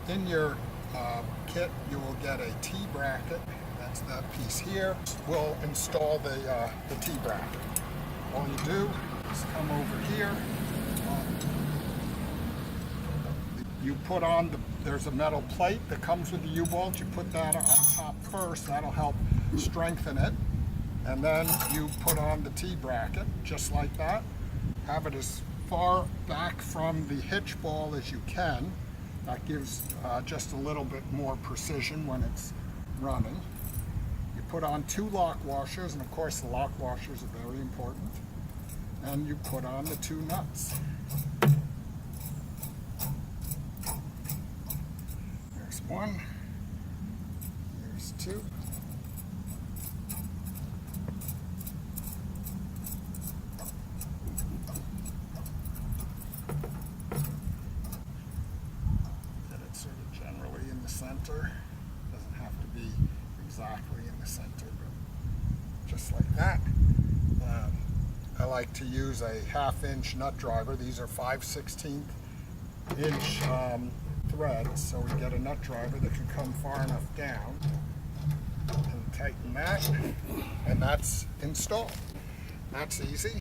In your kit, you will get a T-bracket. That's that piece here. We'll install the T-bracket. All you do is come over here. You put on there's a metal plate that comes with the U-bolt. You put that on top first. That'll help strengthen it. And then you put on the T-bracket, just like that. Have it as far back from the hitch ball as you can. That gives just a little bit more precision when it's running. You put on 2 lock washers, and of course the lock washers are very important. And you put on the 2 nuts. There's 1, there's 2. Center. Doesn't have to be exactly in the center, but just like that. I like to use a 1/2 inch nut driver. These are 5/16 inch threads, so we get a nut driver that can come far enough down and tighten that, and that's installed. That's easy.